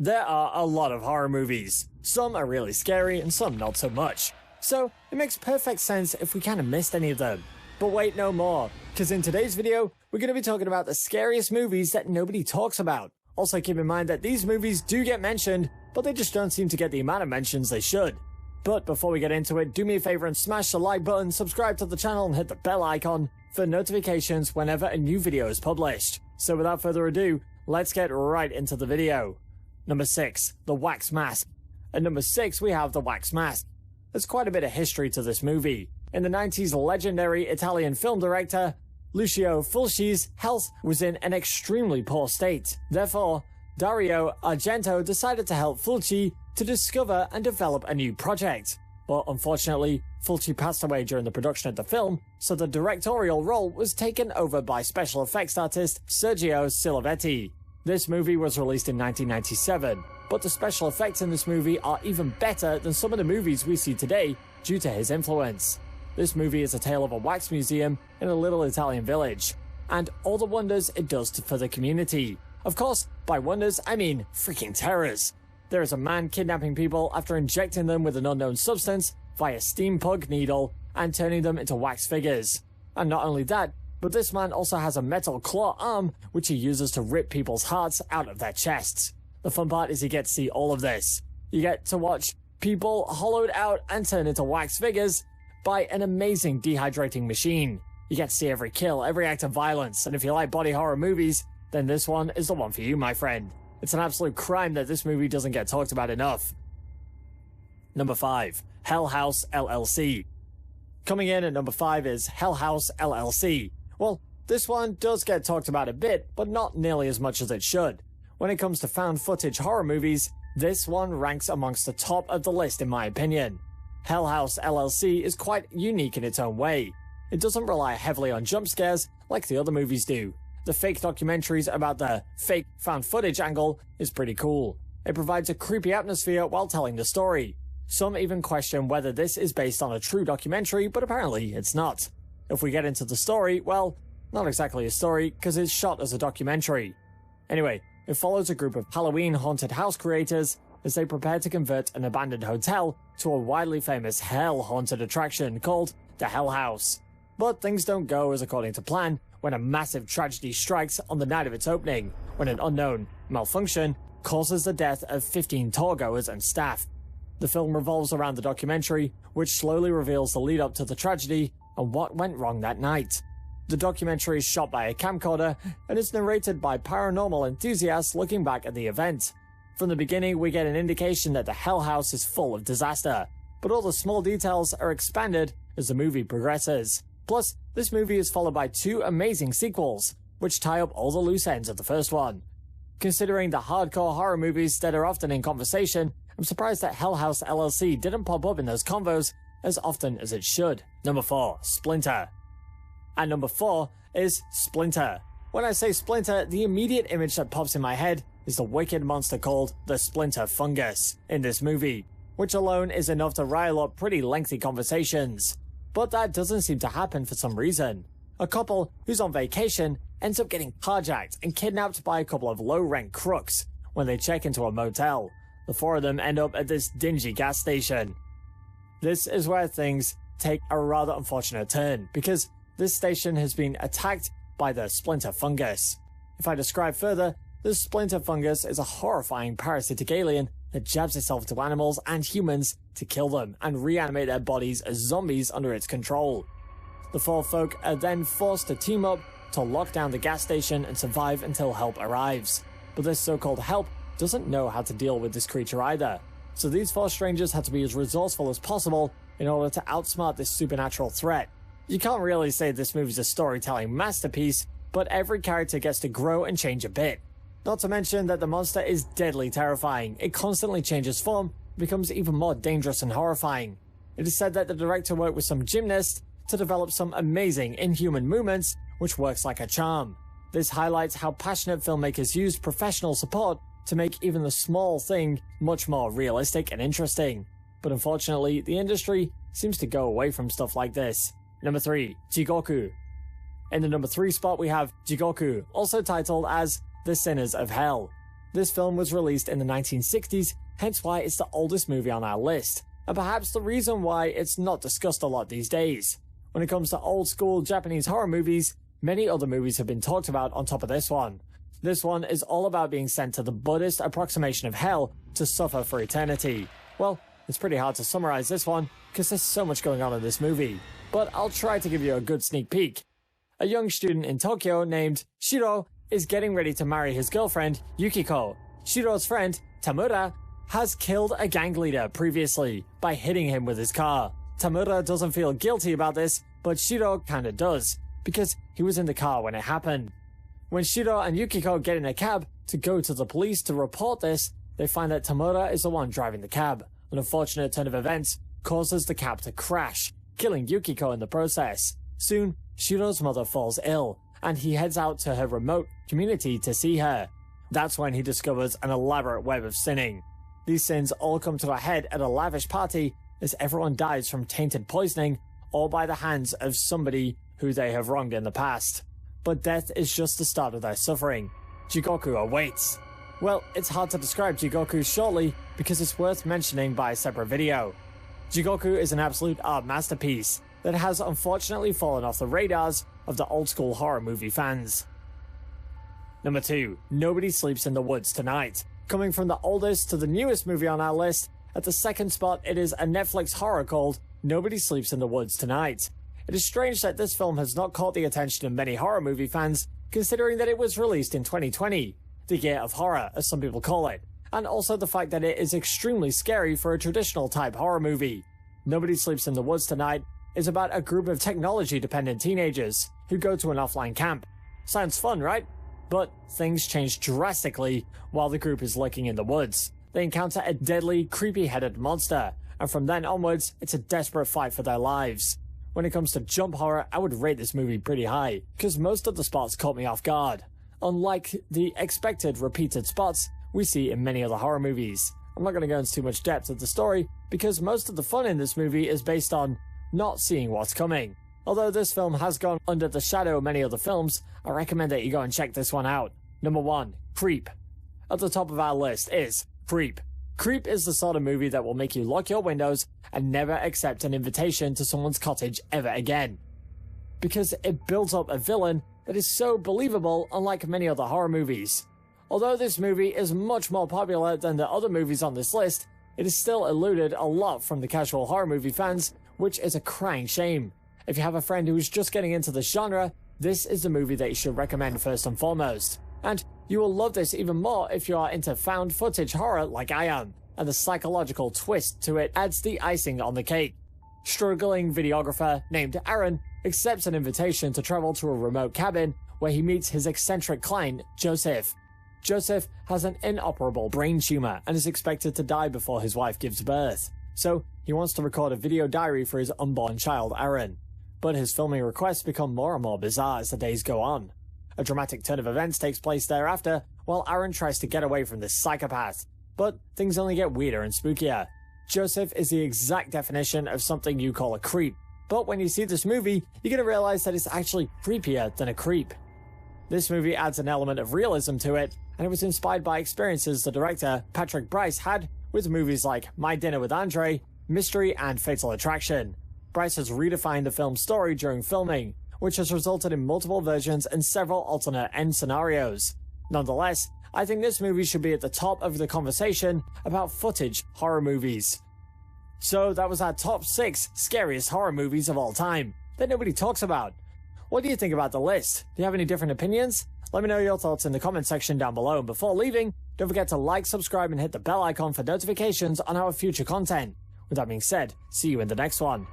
There are a lot of horror movies. Some are really scary and some not so much. So it makes perfect sense if we kind of missed any of them. But wait, no more, because in today's video, we're going to be talking about the scariest movies that nobody talks about. Also keep in mind that these movies do get mentioned, but they just don't seem to get the amount of mentions they should. But before we get into it, do me a favor and smash the like button, subscribe to the channel and hit the bell icon for notifications whenever a new video is published. So without further ado, let's get right into the video. Number 6. The Wax Mask. At number 6 we have The Wax Mask. There's quite a bit of history to this movie. In the 90s, legendary Italian film director Lucio Fulci's health was in an extremely poor state. Therefore, Dario Argento decided to help Fulci to discover and develop a new project. But unfortunately, Fulci passed away during the production of the film, so the directorial role was taken over by special effects artist Sergio Silovetti. This movie was released in 1997, but the special effects in this movie are even better than some of the movies we see today due to his influence. This movie is a tale of a wax museum in a little Italian village, and all the wonders it does for the community. Of course, by wonders, I mean freaking terrors. There is a man kidnapping people after injecting them with an unknown substance via steam pug needle and turning them into wax figures. And not only that, but this man also has a metal claw arm which he uses to rip people's hearts out of their chests. The fun part is you get to see all of this. You get to watch people hollowed out and turned into wax figures by an amazing dehydrating machine. You get to see every kill, every act of violence, and if you like body horror movies, then this one is the one for you, my friend. It's an absolute crime that this movie doesn't get talked about enough. Number 5. Hellhouse LLC. Coming in at number 5 is Hellhouse LLC. Well, this one does get talked about a bit, but not nearly as much as it should. When it comes to found footage horror movies, this one ranks amongst the top of the list in my opinion. Hellhouse LLC is quite unique in its own way. It doesn't rely heavily on jump scares like the other movies do. The fake documentaries about the fake found footage angle is pretty cool. It provides a creepy atmosphere while telling the story. Some even question whether this is based on a true documentary, but apparently it's not. If we get into the story, well, not exactly a story, because it's shot as a documentary. Anyway, it follows a group of Halloween haunted house creators as they prepare to convert an abandoned hotel to a widely famous hell-haunted attraction called the Hell House. But things don't go as according to plan when a massive tragedy strikes on the night of its opening, when an unknown malfunction causes the death of 15 tour-goers and staff. The film revolves around the documentary, which slowly reveals the lead-up to the tragedy and what went wrong that night. The documentary is shot by a camcorder and is narrated by paranormal enthusiasts looking back at the event. From the beginning, we get an indication that the Hell House is full of disaster, but all the small details are expanded as the movie progresses. Plus, this movie is followed by 2 amazing sequels, which tie up all the loose ends of the first one. Considering the hardcore horror movies that are often in conversation, I'm surprised that Hellhouse LLC didn't pop up in those convos as often as it should. Number 4. Splinter. At number 4 is Splinter. When I say Splinter, the immediate image that pops in my head is the wicked monster called the Splinter Fungus in this movie, which alone is enough to rile up pretty lengthy conversations. But that doesn't seem to happen for some reason. A couple who's on vacation ends up getting carjacked and kidnapped by a couple of low-rank crooks when they check into a motel. The 4 of them end up at this dingy gas station. This is where things take a rather unfortunate turn, because this station has been attacked by the Splinter Fungus. If I describe further, the Splinter Fungus is a horrifying parasitic alien that jabs itself to animals and humans to kill them and reanimate their bodies as zombies under its control. The 4 folk are then forced to team up to lock down the gas station and survive until help arrives. But this so-called help doesn't know how to deal with this creature either. So these 4 strangers had to be as resourceful as possible in order to outsmart this supernatural threat. You can't really say this movie's a storytelling masterpiece, but every character gets to grow and change a bit. Not to mention that the monster is deadly terrifying. It constantly changes form, becomes even more dangerous and horrifying. It is said that the director worked with some gymnasts to develop some amazing inhuman movements, which works like a charm. This highlights how passionate filmmakers use professional support to make even the small thing much more realistic and interesting. But unfortunately, the industry seems to go away from stuff like this. Number 3. Jigoku. In the number 3 spot we have Jigoku, also titled as The Sinners of Hell. This film was released in the 1960s, hence why it's the oldest movie on our list, and perhaps the reason why it's not discussed a lot these days. When it comes to old school Japanese horror movies, many other movies have been talked about on top of this one. This one is all about being sent to the Buddhist approximation of hell to suffer for eternity. Well, it's pretty hard to summarize this one, because there's so much going on in this movie, but I'll try to give you a good sneak peek. A young student in Tokyo named Shiro is getting ready to marry his girlfriend, Yukiko. Shiro's friend, Tamura, has killed a gang leader previously by hitting him with his car. Tamura doesn't feel guilty about this, but Shiro kinda does, because he was in the car when it happened. When Shiro and Yukiko get in a cab to go to the police to report this, they find that Tamura is the one driving the cab. An unfortunate turn of events causes the cab to crash, killing Yukiko in the process. Soon, Shiro's mother falls ill, and he heads out to her remote community to see her. That's when he discovers an elaborate web of sinning. These sins all come to a head at a lavish party as everyone dies from tainted poisoning, all by the hands of somebody who they have wronged in the past. But death is just the start of their suffering. Jigoku awaits. Well, it's hard to describe Jigoku shortly because it's worth mentioning by a separate video. Jigoku is an absolute art masterpiece that has unfortunately fallen off the radars of the old school horror movie fans. Number 2. Nobody Sleeps in the Woods Tonight. Coming from the oldest to the newest movie on our list, at the second spot it is a Netflix horror called Nobody Sleeps in the Woods Tonight. It is strange that this film has not caught the attention of many horror movie fans, considering that it was released in 2020, the year of horror as some people call it, and also the fact that it is extremely scary for a traditional type horror movie. Nobody Sleeps in the Woods Tonight is about a group of technology-dependent teenagers who go to an offline camp. Sounds fun, right? But things change drastically while the group is lurking in the woods. They encounter a deadly, creepy-headed monster, and from then onwards, it's a desperate fight for their lives. When it comes to jump horror, I would rate this movie pretty high, because most of the spots caught me off guard, unlike the expected repeated spots we see in many other horror movies. I'm not going to go into too much depth of the story, because most of the fun in this movie is based on not seeing what's coming. Although this film has gone under the shadow of many other films, I recommend that you go and check this one out. Number 1. Creep. At the top of our list is Creep. Creep is the sort of movie that will make you lock your windows and never accept an invitation to someone's cottage ever again. Because it builds up a villain that is so believable, unlike many other horror movies. Although this movie is much more popular than the other movies on this list, it has still eluded a lot from the casual horror movie fans, which is a crying shame. If you have a friend who is just getting into the genre, this is the movie that you should recommend first and foremost. And you will love this even more if you are into found footage horror like I am, and the psychological twist to it adds the icing on the cake. Struggling videographer named Aaron accepts an invitation to travel to a remote cabin where he meets his eccentric client, Joseph. Joseph has an inoperable brain tumor and is expected to die before his wife gives birth. So he wants to record a video diary for his unborn child, Aaron. But his filming requests become more and more bizarre as the days go on. A dramatic turn of events takes place thereafter, while Aaron tries to get away from this psychopath. But things only get weirder and spookier. Joseph is the exact definition of something you call a creep. But when you see this movie, you're going to realize that it's actually creepier than a creep. This movie adds an element of realism to it, and it was inspired by experiences the director, Patrick Bryce, had with movies like My Dinner with Andre, Mystery, and Fatal Attraction. Bryce has redefined the film's story during filming, which has resulted in multiple versions and several alternate end scenarios. Nonetheless, I think this movie should be at the top of the conversation about footage horror movies. So that was our top 6 scariest horror movies of all time that nobody talks about. What do you think about the list? Do you have any different opinions? Let me know your thoughts in the comment section down below, and before leaving, don't forget to like, subscribe, and hit the bell icon for notifications on our future content. With that being said, see you in the next one.